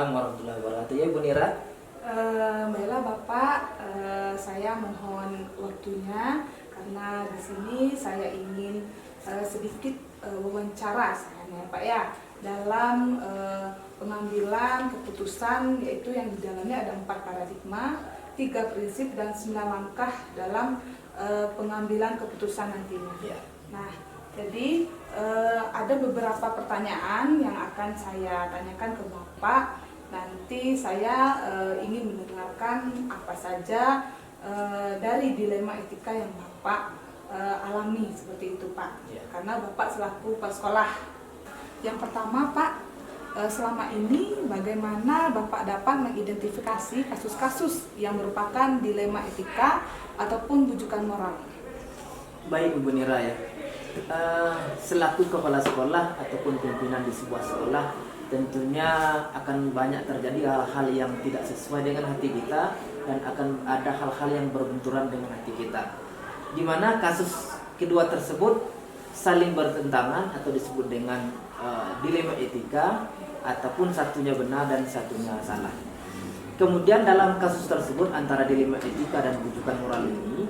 Waalaikumsalam warahmatullahi wabarakatuh. Ya Ibu Nira. Baiklah Bapak, saya mohon waktunya karena di sini saya ingin sedikit wawancara saya Pak ya dalam pengambilan keputusan, yaitu yang di dalamnya ada 4 paradigma, 3 prinsip dan 9 langkah dalam pengambilan keputusan nantinya. Ya. Nah, jadi ada beberapa pertanyaan yang akan saya tanyakan ke Bapak. Nanti saya ingin mendengarkan apa saja dari dilema etika yang Bapak alami seperti itu Pak. Ya. Karena Bapak selaku kepala sekolah. Yang pertama Pak, selama ini bagaimana Bapak dapat mengidentifikasi kasus-kasus yang merupakan dilema etika ataupun bujukan moral? Baik Ibu Nira ya. Selaku kepala sekolah ataupun pimpinan di sebuah sekolah, tentunya akan banyak terjadi hal-hal yang tidak sesuai dengan hati kita dan akan ada hal-hal yang berbenturan dengan hati kita, di mana kasus kedua tersebut saling bertentangan atau disebut dengan dilema etika, ataupun satunya benar dan satunya salah. Kemudian dalam kasus tersebut antara dilema etika dan bujukan moral ini,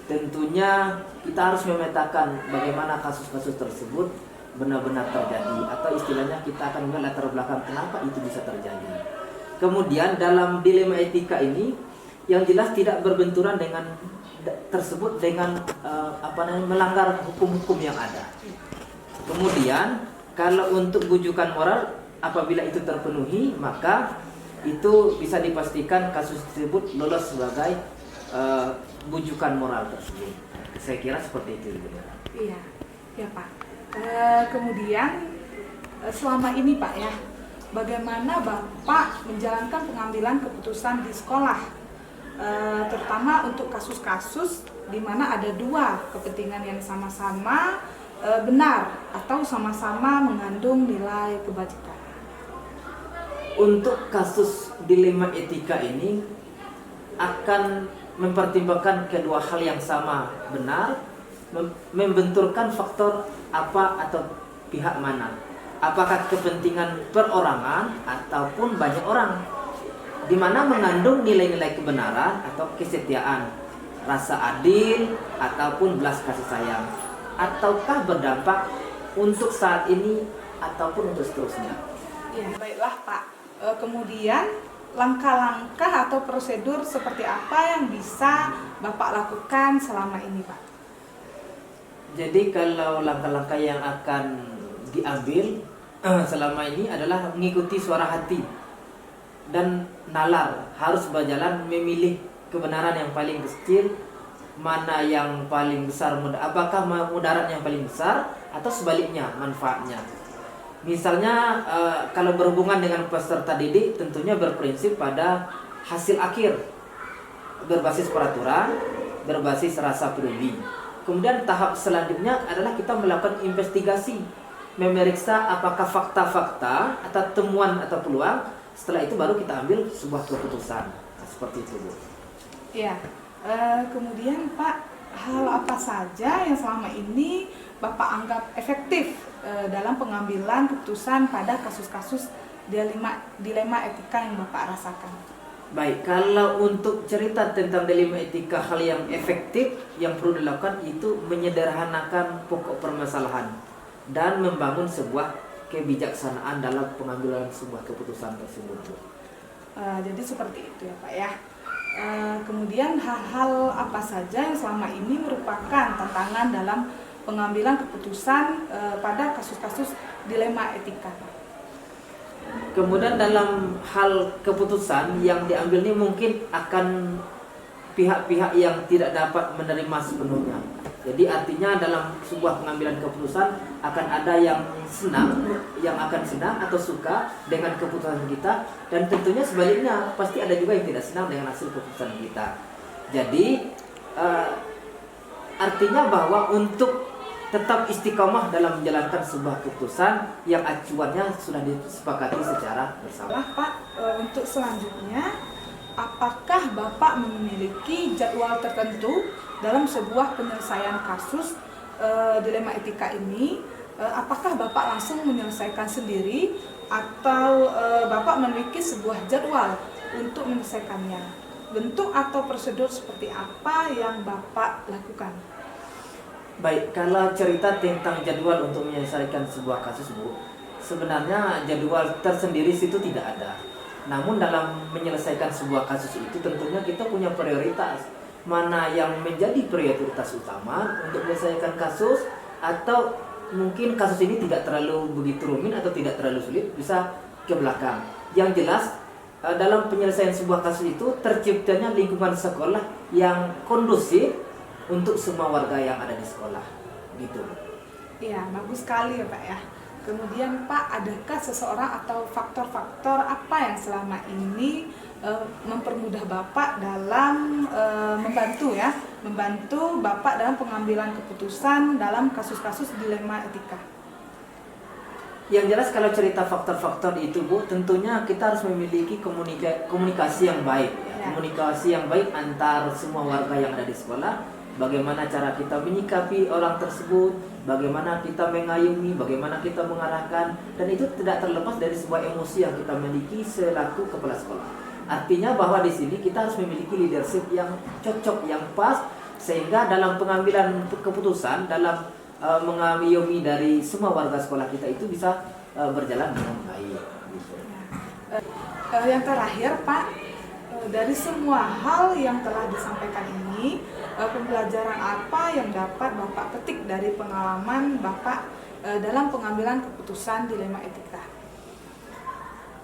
tentunya kita harus memetakan bagaimana kasus-kasus tersebut benar-benar terjadi, atau istilahnya kita akan melihat latar belakang kenapa itu bisa terjadi. Kemudian dalam dilema etika ini yang jelas tidak berbenturan dengan tersebut dengan melanggar hukum-hukum yang ada. Kemudian kalau untuk bujukan moral, apabila itu terpenuhi, maka itu bisa dipastikan kasus tersebut lolos sebagai bujukan moral tersebut. Saya kira seperti itu. Iya, ya Pak. Kemudian selama ini Pak ya, bagaimana Bapak menjalankan pengambilan keputusan di sekolah, terutama untuk kasus-kasus di mana ada 2 kepentingan yang sama-sama benar atau sama-sama mengandung nilai kebajikan? Untuk kasus dilema etika ini akan mempertimbangkan kedua hal yang sama benar, membenturkan faktor apa atau pihak mana, apakah kepentingan perorangan ataupun banyak orang, di mana mengandung nilai-nilai kebenaran atau kesetiaan, rasa adil ataupun belas kasih sayang, ataukah berdampak untuk saat ini ataupun untuk seterusnya. Ya, baiklah Pak. Kemudian langkah-langkah atau prosedur seperti apa yang bisa Bapak lakukan selama ini Pak? Jadi kalau langkah-langkah yang akan diambil selama ini adalah mengikuti suara hati dan nalar, harus berjalan memilih kebenaran yang paling kecil, mana yang paling besar, apakah mudarat yang paling besar atau sebaliknya manfaatnya. Misalnya kalau berhubungan dengan peserta didik, tentunya berprinsip pada hasil akhir, berbasis peraturan, berbasis rasa peduli. Kemudian tahap selanjutnya adalah kita melakukan investigasi, memeriksa apakah fakta-fakta atau temuan atau peluang. Setelah itu baru kita ambil sebuah keputusan. Nah, seperti itu Bu. Ya, kemudian Pak, hal apa saja yang selama ini Bapak anggap efektif dalam pengambilan keputusan pada kasus-kasus dilema etika yang Bapak rasakan? Baik, kalau untuk cerita tentang dilema etika, hal yang efektif yang perlu dilakukan itu menyederhanakan pokok permasalahan dan membangun sebuah kebijaksanaan dalam pengambilan sebuah keputusan tersebut. Jadi seperti itu ya Pak ya. Kemudian hal-hal apa saja yang selama ini merupakan tantangan dalam pengambilan keputusan pada kasus-kasus dilema etika Pak? Kemudian dalam hal keputusan yang diambil ini mungkin akan pihak-pihak yang tidak dapat menerima sepenuhnya. Jadi artinya dalam sebuah pengambilan keputusan akan ada yang senang, yang akan senang atau suka dengan keputusan kita, dan tentunya sebaliknya pasti ada juga yang tidak senang dengan hasil keputusan kita. Jadi artinya bahwa untuk tetap istiqomah dalam menjalankan sebuah keputusan yang acuannya sudah disepakati secara bersama. Pak, untuk selanjutnya, apakah Bapak memiliki jadwal tertentu dalam sebuah penyelesaian kasus dilema etika ini? Apakah Bapak langsung menyelesaikan sendiri atau Bapak memiliki sebuah jadwal untuk menyelesaikannya? Bentuk atau prosedur seperti apa yang Bapak lakukan? Baik, kalau cerita tentang jadwal untuk menyelesaikan sebuah kasus, Bu, sebenarnya jadwal tersendiri situ tidak ada. Namun dalam menyelesaikan sebuah kasus itu tentunya kita punya prioritas. Mana yang menjadi prioritas utama untuk menyelesaikan kasus, atau mungkin kasus ini tidak terlalu begitu rumit atau tidak terlalu sulit, bisa ke belakang. Yang jelas dalam penyelesaian sebuah kasus itu terciptanya lingkungan sekolah yang kondusif untuk semua warga yang ada di sekolah, gitu. Iya, bagus sekali ya Pak ya. Kemudian Pak, adakah seseorang atau faktor-faktor apa yang selama ini mempermudah Bapak dalam membantu Bapak dalam pengambilan keputusan dalam kasus-kasus dilema etika? Yang jelas kalau cerita faktor-faktor itu, Bu, tentunya kita harus memiliki komunikasi yang baik, ya. Komunikasi yang baik antar semua warga yang ada di sekolah. Bagaimana cara kita menyikapi orang tersebut, bagaimana kita mengayomi, bagaimana kita mengarahkan, dan itu tidak terlepas dari sebuah emosi yang kita miliki selaku kepala sekolah. Artinya bahwa di sini kita harus memiliki leadership yang cocok, yang pas, sehingga dalam pengambilan keputusan, dalam mengayomi dari semua warga sekolah kita itu bisa berjalan dengan baik. Gitu. Yang terakhir Pak, dari semua hal yang telah disampaikan ini, pembelajaran apa yang dapat Bapak petik dari pengalaman Bapak dalam pengambilan keputusan dilema etika?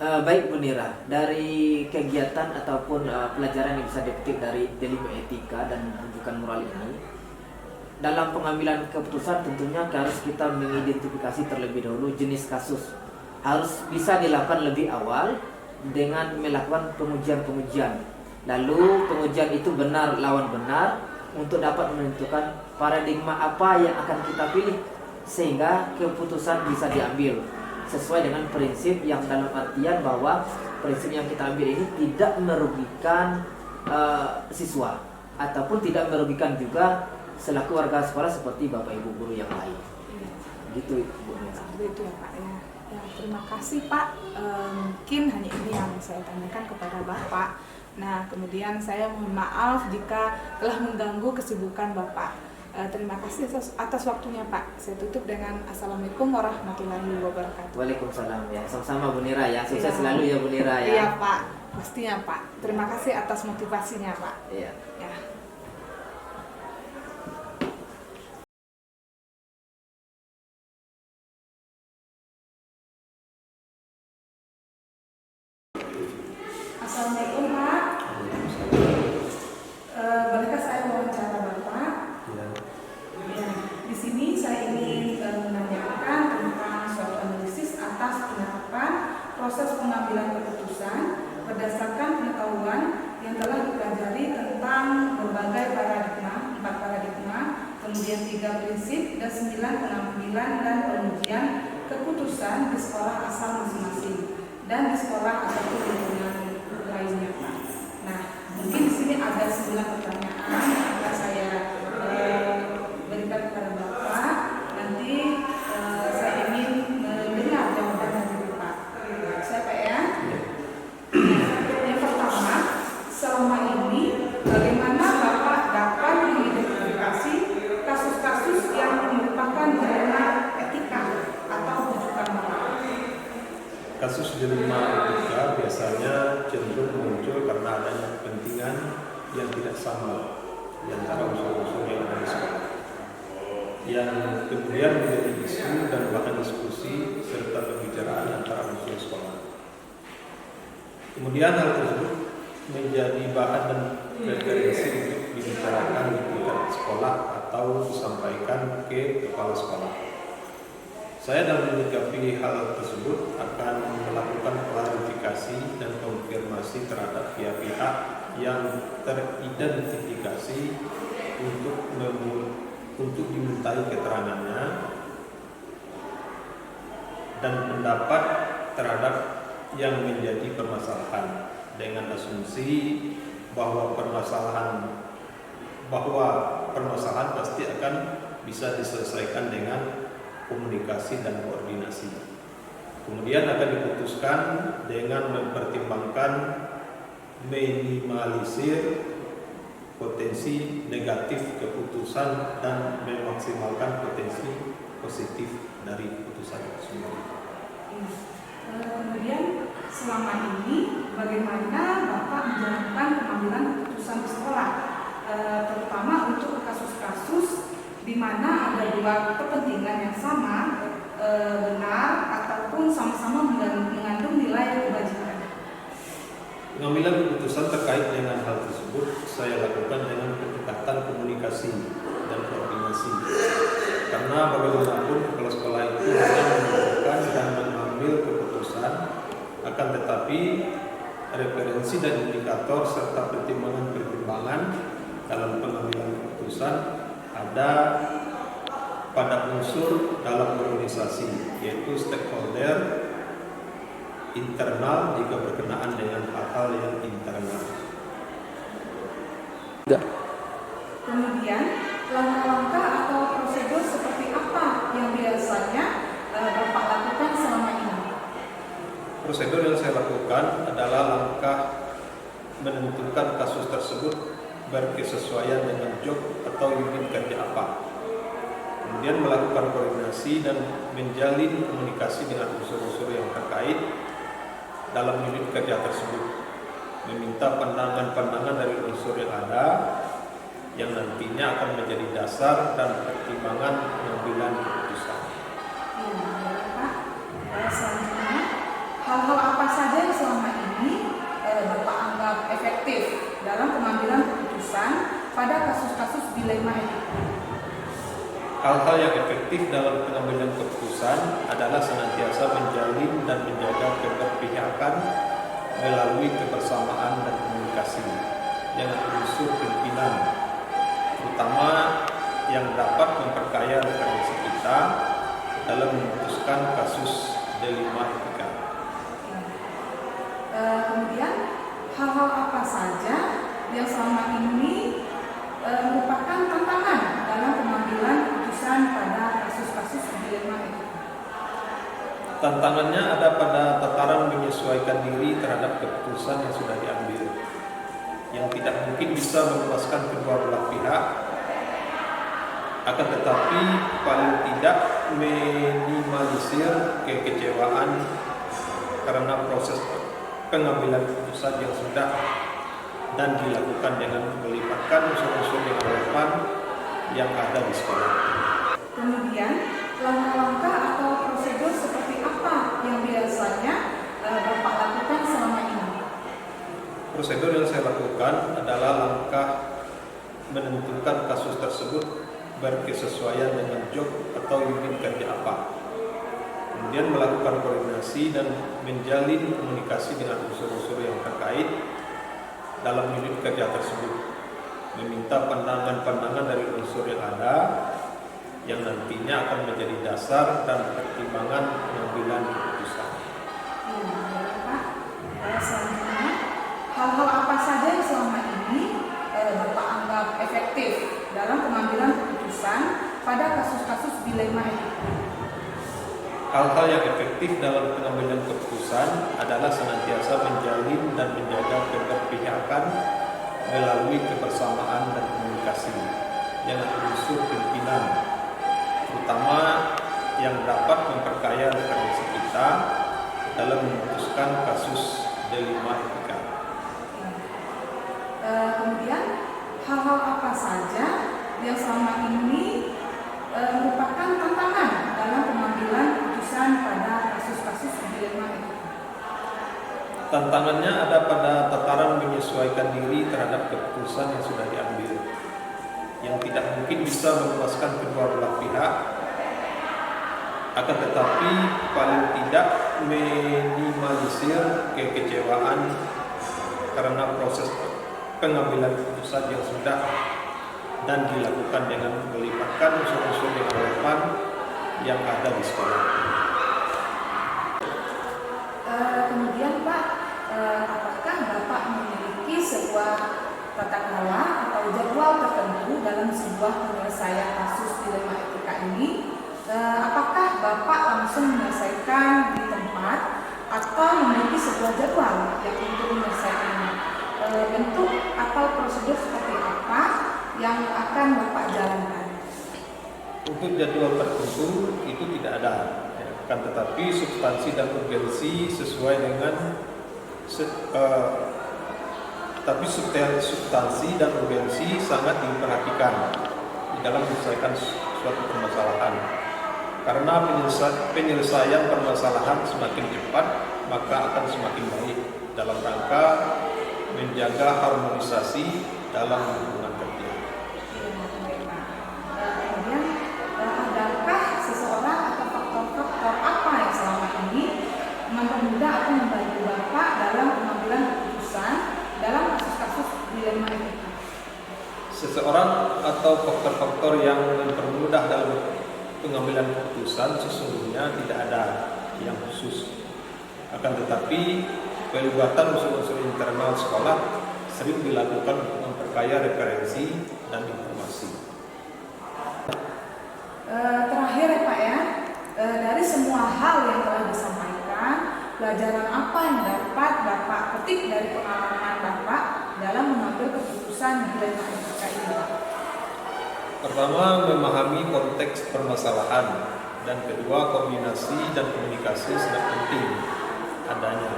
Baik Bu Nira, dari kegiatan ataupun pelajaran yang bisa dipetik dari dilema etika dan rujukan moral ini, dalam pengambilan keputusan tentunya harus kita mengidentifikasi terlebih dahulu jenis kasus. Harus bisa dilakukan lebih awal dengan melakukan pengujian-pengujian. Lalu pengujian itu benar lawan benar untuk dapat menentukan paradigma apa yang akan kita pilih sehingga keputusan bisa diambil sesuai dengan prinsip yang dalam artian bahwa prinsip yang kita ambil ini tidak merugikan siswa ataupun tidak merugikan juga selaku warga sekolah seperti Bapak Ibu guru yang lain. Gitu Bu. Seperti itu ya Pak ya. Terima kasih Pak. Mungkin hanya ini yang saya tanyakan kepada Bapak. Nah, kemudian saya mohon maaf jika telah mengganggu kesibukan Bapak. Terima kasih atas waktunya Pak. Saya tutup dengan Assalamualaikum warahmatullahi wabarakatuh. Waalaikumsalam ya. Sama-sama Bu Nira ya. Sukses selalu ya Bu Nira ya. Iya Pak, pastinya Pak. Terima kasih atas motivasinya Pak. Iya. Ya. Assalamualaikum Pak. Bolehkah saya wawancara Bapak? Ya. Ya, di sini saya ingin menanyakan tentang suatu analisis atas penerapan proses pengambilan keputusan berdasarkan pengetahuan yang telah dipelajari tentang berbagai paradigma, 4 paradigma, kemudian 3 prinsip dan 9 pengambilan dan pengujian keputusan di sekolah asal masing-masing dan di sekolah ataupun lingkungan lainnya Pak. Nah, mungkin di sini ada 9 pertanyaan yang akan saya berikan kepada Bapak. Nanti saya ingin mendengar jawaban dari Bapak. Saya Pak ya. Yang pertama, selama ini bagaimana Bapak dapat mengidentifikasi kasus-kasus yang merupakan dilema etika atau rujukan moral? Kasus dilema etika biasanya cenderung muncul karena adanya kepentingan yang tidak sama di antara unsur-unsur yang ada di sekolah, yang kemudian menjadi isu dan bahkan diskusi serta pembicaraan antara unsur sekolah. Kemudian hal tersebut menjadi bahan dan referensi untuk dibicarakan di tingkat sekolah atau disampaikan ke kepala sekolah. Saya dalam menyikapi hal tersebut akan melakukan klarifikasi dan konfirmasi terhadap pihak-pihak yang teridentifikasi untuk dimintai keterangannya dan pendapat terhadap yang menjadi permasalahan dengan asumsi bahwa permasalahan pasti akan bisa diselesaikan dengan komunikasi dan koordinasi. Kemudian akan diputuskan dengan mempertimbangkan minimalisir potensi negatif keputusan dan memaksimalkan potensi positif dari keputusan tersebut. Kemudian selama ini bagaimana Bapak menjalankan pengambilan keputusan di sekolah, terutama untuk kasus-kasus di mana ada dua kepentingan yang sama, benar ataupun sama-sama mengandung nilai kebajikan. Pengambilan keputusan terkait dengan hal tersebut saya lakukan dengan pendekatan komunikasi dan koordinasi. Karena bagaimanapun kepala sekolah itu hanya menentukan dan mengambil keputusan, akan tetapi referensi dan indikator serta pertimbangan-pertimbangan dalam pengambilan keputusan ada pada unsur dalam organisasi, yaitu stakeholder internal jika berkenaan dengan hal-hal yang internal. Kemudian langkah-langkah atau prosedur seperti apa yang biasanya Bapak lakukan selama ini? Prosedur yang saya lakukan adalah langkah menentukan kasus tersebut berkesesuaian dengan job atau unit kerja apa. Kemudian melakukan koordinasi dan menjalin komunikasi dengan unsur-unsur yang terkait dalam unit kerja tersebut, meminta pandangan-pandangan dari unsur yang ada yang nantinya akan menjadi dasar dan pertimbangan pengambilan keputusan. Pak. Selanjutnya, hal-hal apa saja yang selama ini Bapak anggap efektif dalam pengambilan keputusan pada kasus-kasus dilema etika? Hal-hal yang efektif dalam pengambilan keputusan adalah senantiasa menjalin dan menjaga keberpihakan melalui kebersamaan dan komunikasi dengan unsur pimpinan, terutama yang dapat memperkaya referensi kita dalam memutuskan kasus dilema etika. Kemudian hal-hal apa saja yang selama ini merupakan tantangan dalam pengambilan keputusan pada kasus-kasus dilema etika? Tantangannya ada pada tataran menyesuaikan diri terhadap keputusan yang sudah diambil, yang tidak mungkin bisa memuaskan kedua belah pihak, akan tetapi paling tidak minimalisir kekecewaan karena proses pengambilan keputusan yang sudah dan dilakukan dengan melibatkan unsur-unsur yang relevan yang ada di sekolah. Kemudian langkah-langkah atau prosedur seperti apa yang biasanya Bapak lakukan selama ini? Prosedur yang saya lakukan adalah langkah menentukan kasus tersebut berkesesuaian dengan job atau unit kerja apa. Kemudian melakukan koordinasi dan menjalin komunikasi dengan unsur-unsur yang terkait dalam unit kerja tersebut, meminta pandangan-pandangan dari unsur yang ada yang nantinya akan menjadi dasar dan pertimbangan pengambilan keputusan. Pak. Selanjutnya, hal-hal apa saja yang selama ini Bapak anggap efektif dalam pengambilan keputusan pada kasus-kasus dilema etika? Hal-hal yang efektif dalam pengambilan keputusan adalah senantiasa menjalin dan menjaga keberpihakan melalui kebersamaan dan komunikasi dengan unsur pimpinan, terutama yang dapat memperkaya referensi kita dalam memutuskan kasus dilema etika. Kemudian hal-hal apa saja yang selama ini merupakan tantangan dalam pengambilan keputusan pada kasus-kasus dilema etika? Tantangannya ada pada tataran menyesuaikan diri terhadap keputusan yang sudah diambil, yang tidak mungkin bisa memuaskan kedua belah pihak, akan tetapi paling tidak minimalisir kekecewaan karena proses pengambilan keputusan yang sudah dan dilakukan dengan melibatkan unsur-unsur yang relevan yang ada di sekolah. Kemudian Pak, apakah Bapak memiliki sebuah tata kelola atau jadwal tertentu dalam sebuah penyelesaian kasus dilema etika ini? Apakah Bapak langsung menyelesaikan di tempat atau memiliki sebuah jadwal yang untuk menyelesaikannya. Bentuk atau prosedur seperti apa yang akan Bapak jalankan? Untuk jadwal tertentu itu tidak ada, ya. Akan tetapi substansi dan urgensi sesuai dengan tapi substansi dan urgensi sangat diperhatikan di dalam menyelesaikan suatu permasalahan. Karena penyelesaian permasalahan semakin cepat, maka akan semakin baik dalam rangka menjaga harmonisasi dalam hubungan kerja. Kemudian, adakah seseorang atau faktor-faktor apa yang selama ini mempermudah atau membantu Bapak dalam pengambilan keputusan dalam kasus-kasus dilema etika? Seseorang atau faktor-faktor yang mempermudah dalam pengambilan keputusan sesungguhnya tidak ada yang khusus. Akan tetapi pelibatan unsur-unsur internal sekolah sering dilakukan untuk memperkaya referensi dan informasi. Terakhir ya Pak ya, dari semua hal yang telah disampaikan, pelajaran apa yang dapat Bapak petik dari pengalaman Bapak dalam mengambil keputusan dilema etika ini? Pertama, memahami konteks permasalahan, dan kedua, koordinasi dan komunikasi sangat penting adanya.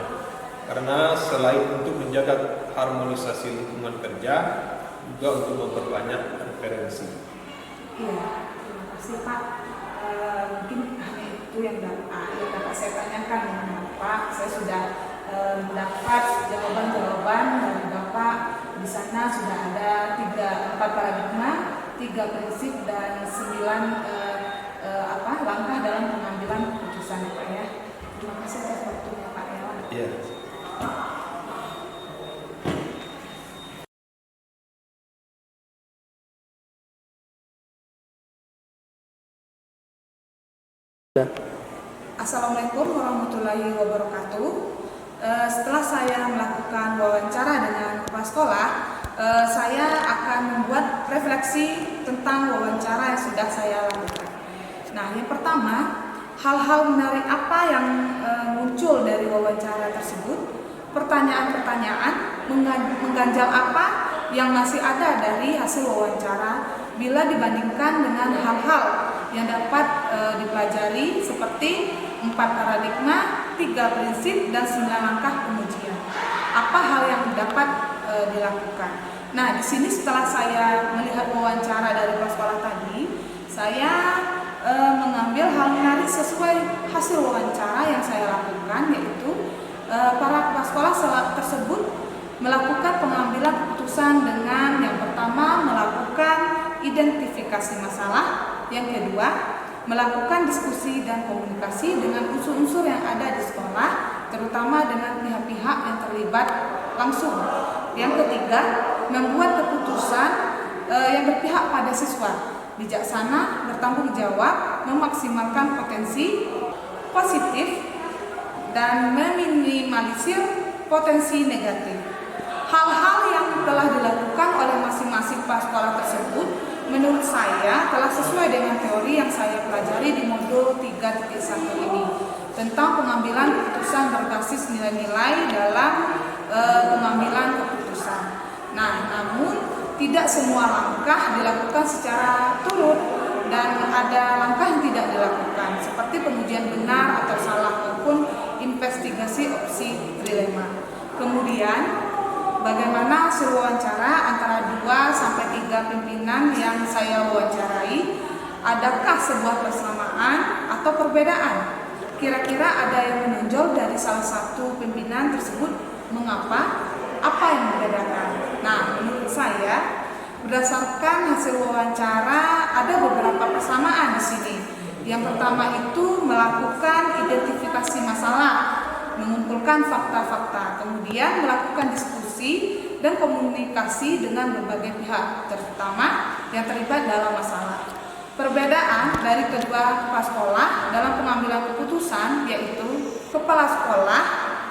Karena selain untuk menjaga harmonisasi lingkungan kerja, juga untuk memperbanyak referensi. Iya, terima kasih Pak. Mungkin hanya itu yang dapat saya tanyakan dengan Bapak. Saya sudah mendapat jawaban-jawaban dari Bapak. Di sana sudah ada 4 paradigma, 3 prinsip dan 9 langkah dalam pengambilan keputusan ya Pak ya. Terima kasih atas waktunya Pak ya. Iya. Assalamualaikum warahmatullahi wabarakatuh. Setelah saya melakukan wawancara dengan kepala sekolah, saya akan membuat refleksi tentang wawancara yang sudah saya lakukan. Nah, yang pertama, hal-hal menarik apa yang muncul dari wawancara tersebut? Pertanyaan-pertanyaan mengganjal apa yang masih ada dari hasil wawancara bila dibandingkan dengan hal-hal yang dapat dipelajari seperti 4 paradigma, 3 prinsip, dan 9 langkah pengujian. Apa hal yang dapat dilakukan? Nah, di sini setelah saya melihat wawancara dari kepala sekolah tadi, saya mengambil hal menarik sesuai hasil wawancara yang saya lakukan, yaitu para kepala sekolah tersebut melakukan pengambilan keputusan dengan yang pertama melakukan identifikasi masalah, yang kedua melakukan diskusi dan komunikasi dengan unsur-unsur yang ada di sekolah, terutama dengan pihak-pihak yang terlibat langsung. Yang ketiga, membuat keputusan yang berpihak pada siswa, bijaksana, bertanggung jawab, memaksimalkan potensi positif dan meminimalisir potensi negatif. Hal-hal yang telah dilakukan oleh masing-masing kepala sekolah tersebut menurut saya telah sesuai dengan teori yang saya pelajari di modul 3.1 ini tentang pengambilan keputusan berbasis nilai-nilai dalam pengambilan keputusan. Nah, namun tidak semua langkah dilakukan secara turut dan ada langkah yang tidak dilakukan seperti pengujian benar atau salah maupun investigasi opsi trilema. Kemudian bagaimana hasil wawancara antara 2-3 pimpinan yang saya wawancarai? Adakah sebuah persamaan atau perbedaan? Kira-kira ada yang menonjol dari salah satu pimpinan tersebut? Mengapa? Apa yang membedakan? Nah, menurut saya berdasarkan hasil wawancara ada beberapa persamaan di sini. Yang pertama itu melakukan identifikasi masalah, mengumpulkan fakta-fakta, kemudian melakukan diskusi dan komunikasi dengan berbagai pihak, terutama yang terlibat dalam masalah. Perbedaan dari kedua kepala sekolah dalam pengambilan keputusan yaitu kepala sekolah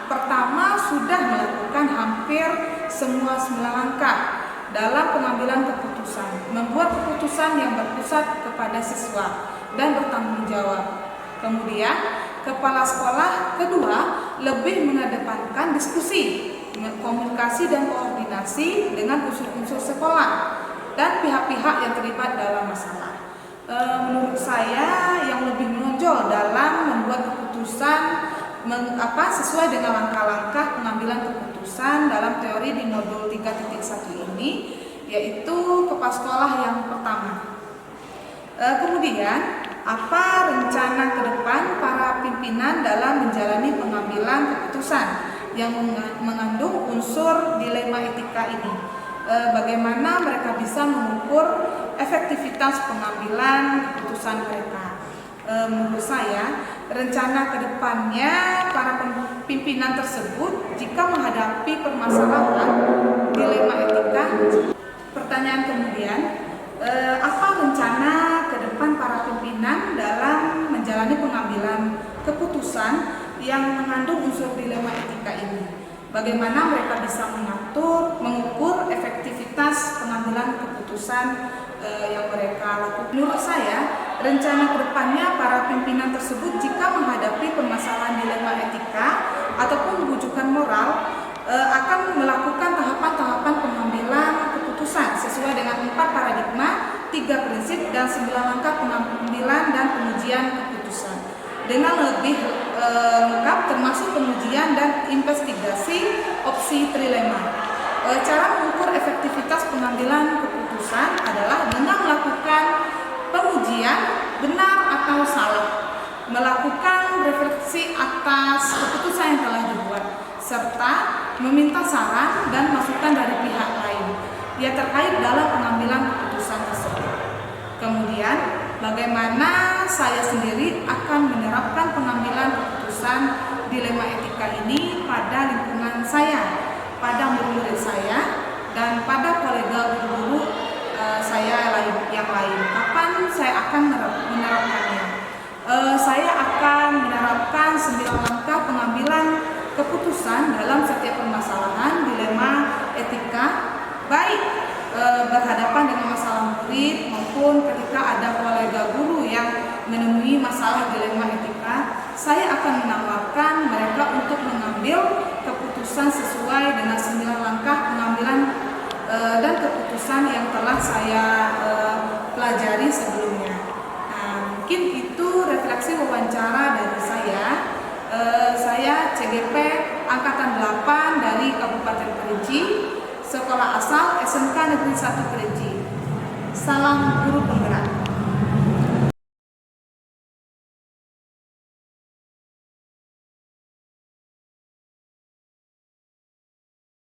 pertama sudah melakukan hampir semua 9 langkah dalam pengambilan keputusan, membuat keputusan yang berpusat kepada siswa dan bertanggung jawab. Kemudian kepala sekolah kedua lebih mengedepankan diskusi, komunikasi dan koordinasi dengan unsur-unsur sekolah dan pihak-pihak yang terlibat dalam masalah. Menurut saya yang lebih menonjol dalam membuat keputusan sesuai dengan langkah-langkah pengambilan keputusan dalam teori di modul 3.1 ini, yaitu kepala sekolah yang pertama. Kemudian, apa rencana ke depan para pimpinan dalam menjalani pengambilan keputusan yang mengandung unsur dilema etika ini? Bagaimana mereka bisa mengukur efektivitas pengambilan keputusan mereka? Menurut saya, rencana ke depannya para pimpinan tersebut jika menghadapi permasalahan dilema etika. Pertanyaan kemudian, apa rencana ke depan para pimpinan dalam menjalani pengambilan keputusan yang mengandung unsur dilema etika ini? Bagaimana mereka bisa mengukur efektivitas pengambilan keputusan yang mereka lakukan? Menurut saya, rencana kedepannya para pimpinan tersebut jika menghadapi permasalahan dilema etika ataupun rujukan moral akan melakukan tahapan-tahapan pengambilan keputusan sesuai dengan 4 paradigma, 3 prinsip, dan 9 langkah pengambilan dan pengujian keputusan dengan lebih lengkap termasuk pengujian dan investigasi opsi trilema. Cara mengukur efektivitas pengambilan keputusan adalah dengan melakukan pengujian benar atau salah, melakukan refleksi atas keputusan yang telah dibuat, serta meminta saran dan masukan dari pihak lain yang terkait dalam pengambilan keputusan tersebut. Kemudian, bagaimana saya sendiri akan menerapkan pengambilan keputusan dilema etika ini pada lingkungan saya, pada murid-murid saya, dan pada kolega guru-guru saya yang lain. Kapan saya akan menerapkannya? Saya akan menerapkan 9 langkah pengambilan keputusan dalam setiap permasalahan dilema etika, baik berhadapan dengan masalah murid maupun ketika ada kolega guru yang menemui masalah dilema etika. Saya akan menawarkan mereka untuk mengambil keputusan sesuai dengan 9 langkah pengambilan dan keputusan yang telah saya pelajari sebelumnya. Nah, mungkin itu refleksi wawancara dari saya. Saya CGP Angkatan 8 dari Kabupaten Kerinci, sekolah asal SMK Negeri 1 Kerinci. Salam guru penggerak.